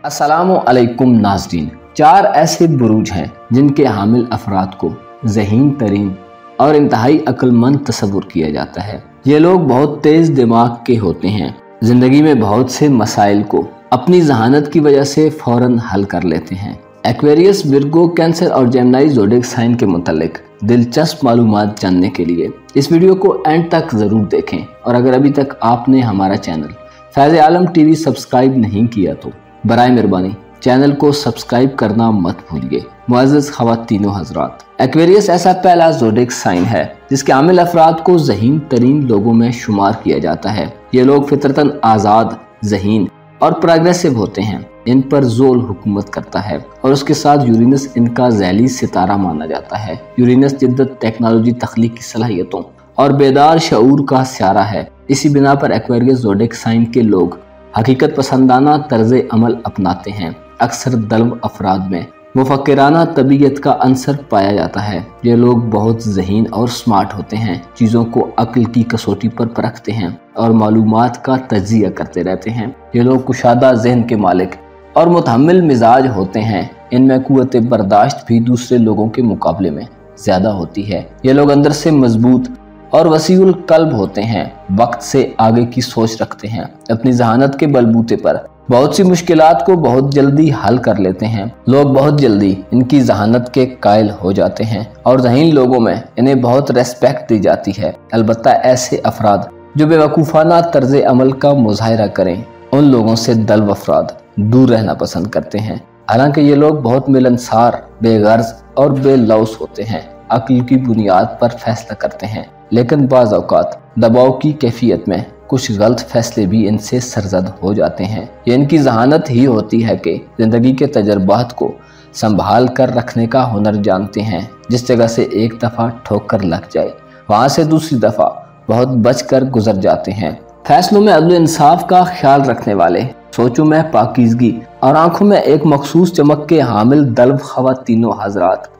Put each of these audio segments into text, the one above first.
अस्सलामुअलैकुम नाज़रीन। 4 ऐसे बुरूज हैं जिनके हामिल अफराद को ज़हीन तरीन और इंतहाई अक्लमंद तस्वुर किया जाता है। ये लोग बहुत तेज़ दिमाग के होते हैं, ज़िंदगी में बहुत से मसाइल को अपनी जहानत की वजह से फ़ौरन हल कर लेते हैं। एक्वेरियस, विर्गो, कैंसर और जेमिनी ज़ोडिएक साइन के मुतालिक दिलचस्प मालूमात जानने के लिए इस वीडियो को एंड तक ज़रूर देखें। और अगर अभी तक आपने हमारा चैनल फैज़ आलम टीवी सब्सक्राइब नहीं किया तो बराए मेहरबानी चैनल को सब्सक्राइब करना मत भूलिए। मुअज़्ज़ज़ ख़वातीनो हज़रात, एक्वेरियस ऐसा पहला ज़ोडिएक साइन है जिसके आमिल अफराद को ज़हीन तरीन लोगों में शुमार किया जाता है। ये लोग फितरतन आज़ाद, ज़हीन और प्रोग्रेसिव होते हैं। इन पर ज़ोल हुकूमत करता है और उसके साथ यूरेनस इनका ज़ैली सितारा माना जाता है। यूरेनस जिद्दत, टेक्नोलॉजी, तख्लीकी सलाहियतों और बेदार शऊर का स्यारा है। इसी बिना पर एक्वेरियस ज़ोडिएक साइन के लोग हकीकत पसंदाना तर्ज़ अमल अपनाते हैं। अक्सर दल्व अफराद में मुफक्किराना तबीयत का अंसर पाया जाता है। ये लोग बहुत ज़हीन और स्मार्ट होते हैं, चीज़ों को अक्ल की कसौटी पर परखते हैं और मालूमात का तज्ज़िया करते रहते हैं। ये लोग कुशादा ज़हन के मालिक और मुतहम्मिल मिजाज होते हैं। इनमें कुव्वत बर्दाश्त भी दूसरे लोगों के मुकाबले में ज़्यादा होती है। ये लोग अंदर से मजबूत और वसीउल कल्ब होते हैं, वक्त से आगे की सोच रखते हैं। अपनी जहानत के बलबूते पर बहुत सी मुश्किलात को बहुत जल्दी हल कर लेते हैं। लोग बहुत जल्दी इनकी जहानत के कायल हो जाते हैं और ज़हीन लोगों में इन्हें बहुत रेस्पेक्ट दी जाती है। अलबत्ता ऐसे अफराद जो बेवकूफ़ाना तर्ज अमल का मुजाहरा करें, उन लोगों से दल्व अफराद दूर रहना पसंद करते हैं। हालांकि ये लोग बहुत मिलनसार, बेगर्ज और बेलौस होते हैं, अक्ल की बुनियाद पर फैसला करते हैं, लेकिन बाज़ औक़ात दबाव की कैफियत में कुछ गलत फैसले भी इनसे सरजद हो जाते हैं। ये इनकी जहानत ही होती है कि ज़िंदगी के तजर्बात को संभाल कर रखने का हुनर जानते हैं। जिस जगह से एक दफ़ा ठोकर लग जाए, वहाँ से दूसरी दफ़ा बहुत बच कर गुजर जाते हैं। फैसलों में अदल इंसाफ का ख्याल रखने वाले, सोचों में पाकीज़गी और आंखों में एक मखसूस चमक के हामिल दल्व ख़वातीनो हज़रात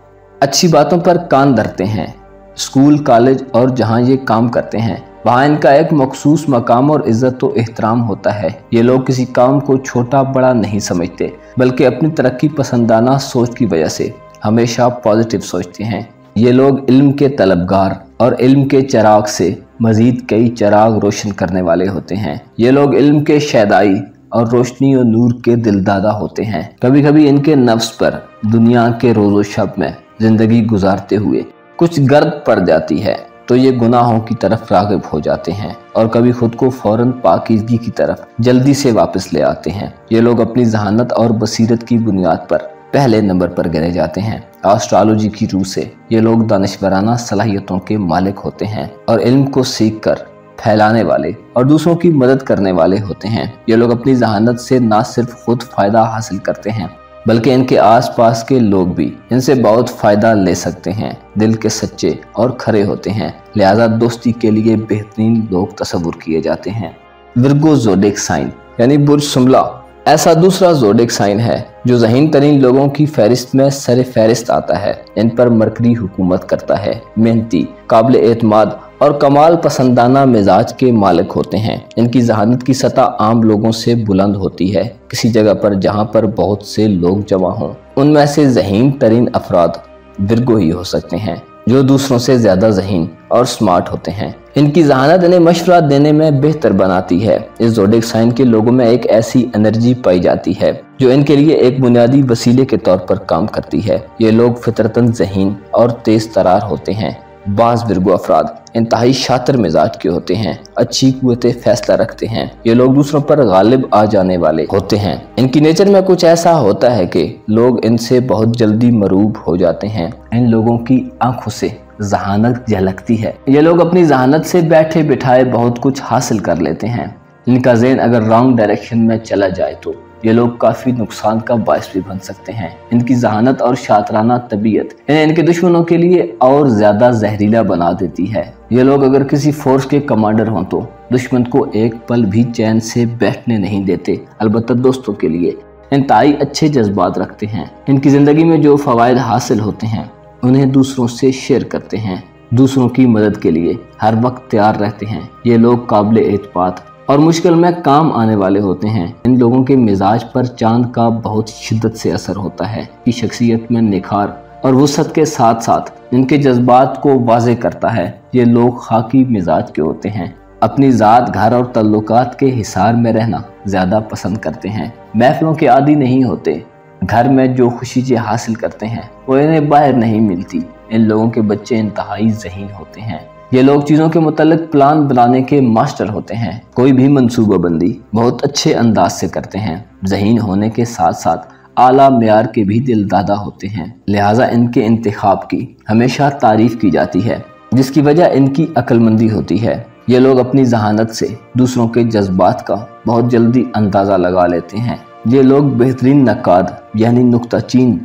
अच्छी बातों पर कान धरते हैं। स्कूल, कॉलेज और जहाँ ये काम करते हैं वहाँ इनका एक मखसूस मकाम और इज़्ज़त व एहतराम होता है। ये लोग किसी काम को छोटा बड़ा नहीं समझते, बल्कि अपनी तरक्की पसंदाना सोच की वजह से हमेशा पॉजिटिव सोचते हैं। ये लोग इल्म के तलबगार और इल्म के चिराग से मज़ीद कई चिराग रोशन करने वाले होते हैं। ये लोग इल्म के शैदाई और रोशनी और नूर के दिलदादा होते हैं। कभी कभी इनके नफ्स पर दुनिया के रोज़ो शब में ज़िंदगी गुजारते हुए कुछ गर्द पड़ जाती है तो ये गुनाहों की तरफ राग़िब हो जाते हैं और कभी खुद को फ़ौरन पाकीज़गी की तरफ जल्दी से वापस ले आते हैं। ये लोग अपनी जहानत और बसीरत की बुनियाद पर पहले नंबर पर गिने जाते हैं। एस्ट्रोलॉजी की रूह से ये लोग दानिशवराना सलाहियतों के मालिक होते हैं और इल्म को सीख कर फैलाने वाले और दूसरों की मदद करने वाले होते हैं। ये लोग अपनी जहानत से न सिर्फ खुद फ़ायदा हासिल करते हैं, बल्कि इनके आसपास के लोग भी इनसे बहुत फ़ायदा ले सकते हैं। दिल के सच्चे और खरे होते हैं, लिहाजा दोस्ती के लिए बेहतरीन लोग तस्वुर किए जाते हैं। विर्गो ज़ोडिएक साइन यानी बुर्ज सुमला ऐसा दूसरा ज़ोडिएक साइन है जो ज़हीन तरीन लोगों की फहरिस्त में सर फहरिस्त आता है। इन पर मरकरी हुकूमत करता है। मेहनती, काबिल एतमाद और कमाल पसंदाना मिजाज के मालिक होते हैं। इनकी जहानत की सतह आम लोगों से बुलंद होती है। किसी जगह पर जहाँ पर बहुत से लोग जमा हों, उनमें से ज़हीन तरीन अफराद विर्गो ही हो सकते हैं, जो दूसरों से ज़्यादा ज़हीन और स्मार्ट होते हैं। इनकी जहानत इन्हें मशवरा देने में बेहतर बनाती है। इस ज़ोडिएक साइन के लोगों में एक ऐसी एनर्जी पाई जाती है जो इनके लिए एक बुनियादी वसीले के तौर पर काम करती है। ये लोग फितरतन ज़हीन और तेज़ तरार होते हैं। बाज़ विर्गो अफराद इंतहाई शातिर मिजाज के होते हैं, अच्छी कुव्वत फैसला रखते हैं। ये लोग दूसरों पर गालिब आ जाने वाले होते हैं। इनकी नेचर में कुछ ऐसा होता है कि लोग इनसे बहुत जल्दी मरूब हो जाते हैं। इन लोगों की आंखों से जहानत झलकती है। ये लोग अपनी जहानत से बैठे बिठाए बहुत कुछ हासिल कर लेते हैं। इनका ज़हन अगर रॉन्ग डायरेक्शन में चला जाए तो ये लोग काफ़ी नुकसान का बायस भी बन सकते हैं। इनकी जहानत और शातराना तबीयत इन्हें इनके दुश्मनों के लिए और ज़्यादा जहरीला बना देती है। ये लोग अगर किसी फोर्स के कमांडर हों तो दुश्मन को एक पल भी चैन से बैठने नहीं देते। अलबत्ता दोस्तों के लिए इंतहाई अच्छे जज्बात रखते हैं। इनकी ज़िंदगी में जो फ़वाइद हासिल होते हैं उन्हें दूसरों से शेयर करते हैं। दूसरों की मदद के लिए हर वक्त तैयार रहते हैं। ये लोग काबिल एतमाद और मुश्किल में काम आने वाले होते हैं। इन लोगों के मिजाज पर चांद का बहुत शिद्दत से असर होता है कि शख्सियत में निखार और वसअत के साथ साथ इनके जज्बात को वाज़े करता है। ये लोग खाकी मिजाज के होते हैं, अपनी ज़ात, घर और तल्लुकात के हिसार में रहना ज़्यादा पसंद करते हैं, महफिलों के आदी नहीं होते। घर में जो खुशी हासिल करते हैं वो इन्हें बाहर नहीं मिलती। इन लोगों के बच्चे इंतहाई ज़हीन होते हैं। ये लोग चीज़ों के मुतालिक प्लान बनाने के मास्टर होते हैं। कोई भी मंसूबाबंदी बहुत अच्छे अंदाज से करते हैं। ज़हीन होने के साथ साथ आला मेयार के भी दिलदादा होते हैं, लिहाजा इनके इंतखाब की हमेशा तारीफ की जाती है, जिसकी वजह इनकी अक्लमंदी होती है। ये लोग अपनी जहानत से दूसरों के जज्बात का बहुत जल्दी अंदाज़ा लगा लेते हैं। ये लोग बेहतरीन नक्काद यानी नुक्ताचीन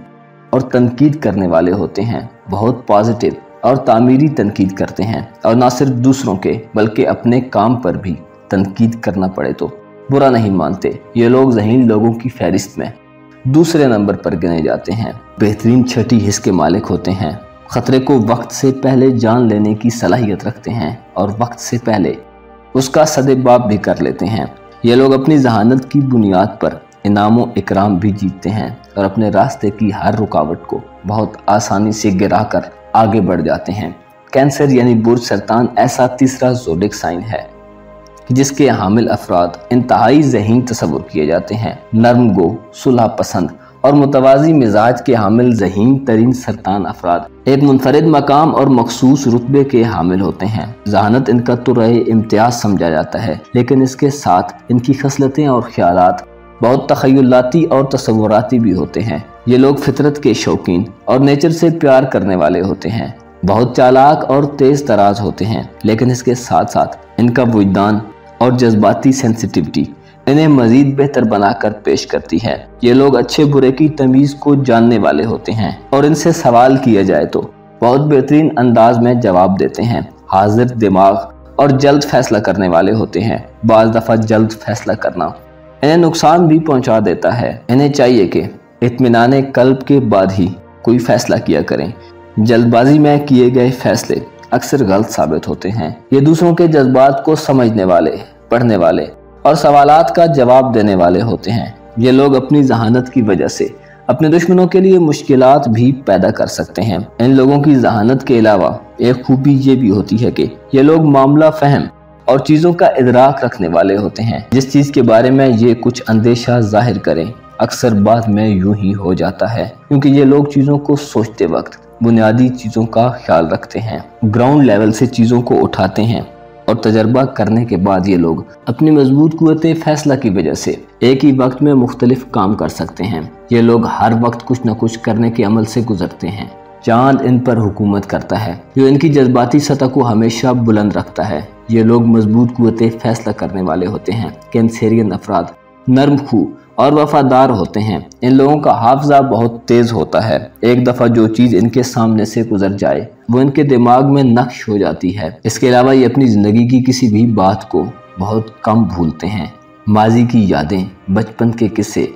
और तनकीद करने वाले होते हैं। बहुत पॉजिटिव और तामीरी तनकीद करते हैं और ना सिर्फ दूसरों के बल्कि अपने काम पर भी तनकीद करना पड़े तो बुरा नहीं मानते। ये लोग ज़हीन लोगों की फहरिस्त में दूसरे नंबर पर गिने जाते हैं। बेहतरीन छठी हिस्स के मालिक होते हैं। खतरे को वक्त से पहले जान लेने की सलाहियत रखते हैं और वक्त से पहले उसका सदेबाब भी कर लेते हैं। ये लोग अपनी जहानत की बुनियाद पर इनाम व इकराम भी जीतते हैं और अपने रास्ते की हर रुकावट को बहुत आसानी से गिरा कर आगे बढ़ जाते हैं। कैंसर यानी बुर्ज सरतान ऐसा तीसरा ज़ोडिक साइन है जिसके हामिल अफराद इंतहाई ज़हीन तस्वुर किए जाते हैं। नरम गो, सुलह पसंद और मुतवाज़ी मिजाज के हामिल ज़हीन तरीन सरतान अफराद एक मुनफरिद मकाम और मखसूस रुतबे के हामिल होते हैं। जहानत इनका तुर्रे इम्तियाज समझा जाता है, लेकिन इसके साथ इनकी खसलतें और ख्यालात बहुत तखय्युलाती और तसव्वुराती भी होते हैं। ये लोग फितरत के शौकीन और नेचर से प्यार करने वाले होते हैं। बहुत चालाक और तेज तराज होते हैं, लेकिन इसके साथ साथ इनका वजदान और जज्बाती सेंसिटिविटी इन्हें मजीद बेहतर बनाकर पेश करती है। ये लोग अच्छे बुरे की तमीज़ को जानने वाले होते हैं और इनसे सवाल किया जाए तो बहुत बेहतरीन अंदाज में जवाब देते हैं। हाजिर दिमाग और जल्द फैसला करने वाले होते हैं। बाज़ दफ़ा जल्द फैसला करना इन्हें नुकसान भी पहुंचा देता है। इन्हें चाहिए कि इत्मीनाने कल्ब के बाद ही कोई फैसला किया करें। जल्दबाजी में किए गए फैसले अक्सर गलत साबित होते हैं। ये दूसरों के जज्बात को समझने वाले, पढ़ने वाले और सवालात का जवाब देने वाले होते हैं। ये लोग अपनी जहानत की वजह से अपने दुश्मनों के लिए मुश्किलात भी पैदा कर सकते हैं। इन लोगों की जहानत के अलावा एक खूबी ये भी होती है कि ये लोग मामला फहम और चीज़ों का इदराक रखने वाले होते हैं। जिस चीज़ के बारे में ये कुछ अंदेशा जाहिर करें अक्सर बाद में यूं ही हो जाता है, क्योंकि ये लोग चीज़ों को सोचते वक्त बुनियादी चीज़ों का ख्याल रखते हैं, ग्राउंड लेवल से चीज़ों को उठाते हैं और तजर्बा करने के बाद ये लोग अपनी मजबूत कुव्वते फैसला की वजह से एक ही वक्त में मुख्तलिफ काम कर सकते हैं। ये लोग हर वक्त कुछ न कुछ करने के अमल से गुजरते हैं। चांद इन पर हुकूमत करता है जो इनकी जज्बाती सतह को हमेशा बुलंद रखता है। ये लोग मजबूत कुव्वते फैसला करने वाले होते हैं। कैंसेरियन अफराद नरम खू और वफादार होते हैं। इन लोगों का हाफजा बहुत तेज होता है। एक दफ़ा जो चीज़ इनके सामने से गुजर जाए वो इनके दिमाग में नक्श हो जाती है। इसके अलावा ये अपनी ज़िंदगी की किसी भी बात को बहुत कम भूलते हैं। माजी की यादें, बचपन के किस्से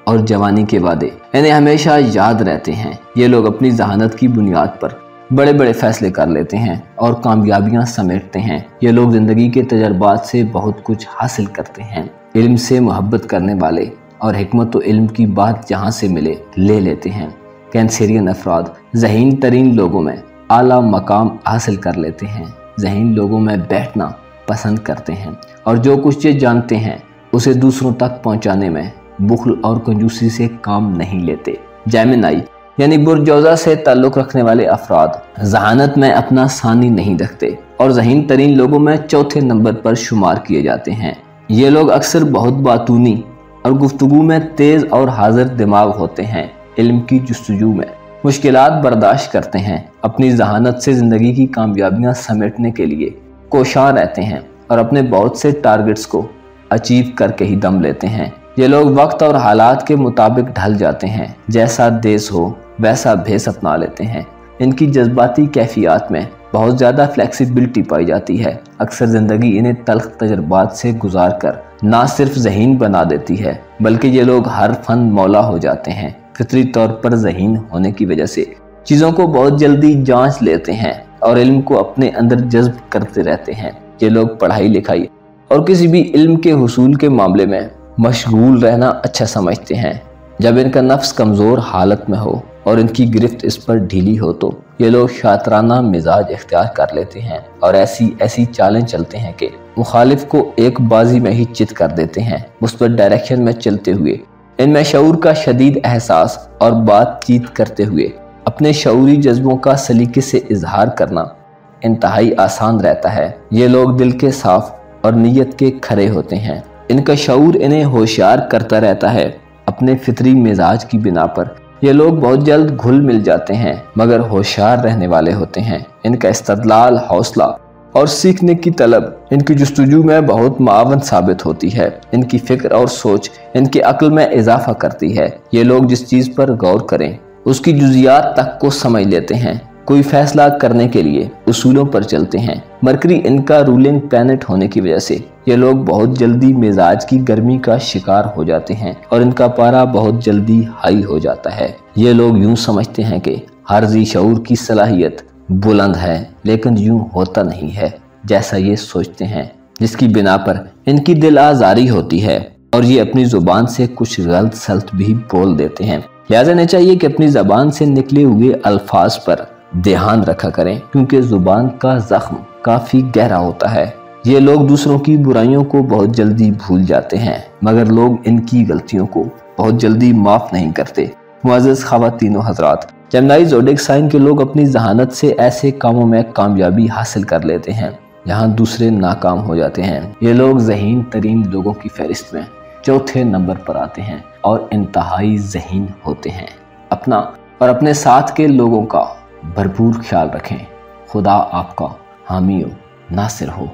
और जवानी के वादे इन्हें हमेशा याद रहते हैं। ये लोग अपनी जहानत की बुनियाद पर बड़े बड़े फैसले कर लेते हैं और कामयाबियां समेटते हैं। ये लोग ज़िंदगी के तजर्बात से बहुत कुछ हासिल करते हैं। इल्म से मोहब्बत करने वाले और हिकमत व इल्म की बात जहाँ से मिले ले लेते हैं। कैंसेरियन अफराद ज़हीन तरीन लोगों में आला मकाम हासिल कर लेते हैं। ज़हीन लोगों में बैठना पसंद करते हैं और जो कुछ ये जानते हैं उसे दूसरों तक पहुँचाने में बुखल और कंजूसी से काम नहीं लेते। जेमिनाई यानी बुर्जौजा से ताल्लुक़ रखने वाले अफराद जहानत में अपना सानी नहीं रखते और ज़हीन तरीन लोगों में चौथे नंबर पर शुमार किए जाते हैं। ये लोग अक्सर बहुत बातूनी और गुफ्तगू में तेज़ और हाजिर दिमाग होते हैं। इल्म की जुस्तजू में मुश्किलात बर्दाश्त करते हैं। अपनी जहानत से ज़िंदगी की कामयाबियां समेटने के लिए कोशां रहते हैं और अपने बहुत से टारगेट्स को अचीव करके ही दम लेते हैं। ये लोग वक्त और हालात के मुताबिक ढल जाते हैं। जैसा देश हो वैसा भेस अपना लेते हैं। इनकी जज्बाती कैफियत में बहुत ज़्यादा फ्लेक्सिबिलिटी पाई जाती है। अक्सर ज़िंदगी इन्हें तल्ख तजर्बात से गुजार कर ना सिर्फ ज़हीन बना देती है बल्कि ये लोग हर फन मौला हो जाते हैं। फितरी तौर पर ज़हीन होने की वजह से चीज़ों को बहुत जल्दी जांच लेते हैं और इल्म को अपने अंदर जज्ब करते रहते हैं। ये लोग पढ़ाई लिखाई और किसी भी इल्म के हुसूल के मामले में मशगूल रहना अच्छा समझते हैं। जब इनका नफ्स कमज़ोर हालत में हो और इनकी गिरफ्त इस पर ढीली हो तो ये लोग शातराना मिजाज इख्तियार कर लेते हैं और ऐसी चालें चलते हैं कि मुखालिफ को एक बाजी में ही चित कर देते हैं। मुस्बत डायरेक्शन में चलते हुए इनमें शऊर का शदीद एहसास और बातचीत करते हुए अपने शऊरी जज्बों का सलीके से इजहार करना इंतहाई आसान रहता है। ये लोग दिल के साफ और नीयत के खरे होते हैं। इनका शऊर इन्हें होशियार करता रहता है। अपने फितरी मिजाज की बिना पर ये लोग बहुत जल्द घुल मिल जाते हैं, मगर होशियार रहने वाले होते हैं। इनका इस्तदलाल, हौसला और सीखने की तलब इनकी जुस्तजू में बहुत मावन साबित होती है। इनकी फिक्र और सोच इनकी अक्ल में इजाफा करती है। ये लोग जिस चीज़ पर गौर करें उसकी जुजियात तक को समझ लेते हैं। कोई फैसला करने के लिए उसूलों पर चलते हैं। मरकरी इनका रूलिंग प्लैनेट होने की वजह से ये लोग बहुत जल्दी मिजाज की गर्मी का शिकार हो जाते हैं और इनका पारा बहुत जल्दी हाई हो जाता है। ये लोग यूं समझते हैं कि हर जी शऊर की सलाहियत बुलंद है, लेकिन यूं होता नहीं है जैसा ये सोचते हैं, जिसकी बिना पर इनकी दिल आजारी होती है और ये अपनी जुबान से कुछ गलत सल्त भी बोल देते हैं। लिहाजा इन्हें चाहिए कि अपनी जबान से निकले हुए अल्फाज पर ध्यान रखा करें, क्योंकि जुबान का जख्म काफी गहरा होता है। ये लोग दूसरों की बुराइयों को बहुत जल्दी भूल जाते हैं, मगर लोग इनकी गलतियों को बहुत जल्दी माफ नहीं करते। मुअज़्ज़ज़ ख़वातीन व हज़रात, जेमिनी ज़ोडिएक साइन के लोग अपनी जहानत से ऐसे कामों में कामयाबी हासिल कर लेते हैं जहां दूसरे नाकाम हो जाते हैं। ये लोग ज़हीन तरीन लोगों की फहरिस्त में चौथे नंबर पर आते हैं और इंतहाई ज़हीन होते हैं। अपना और अपने साथ के लोगों का भरपूर ख्याल रखें। खुदा आपका हामी व नासिर हो।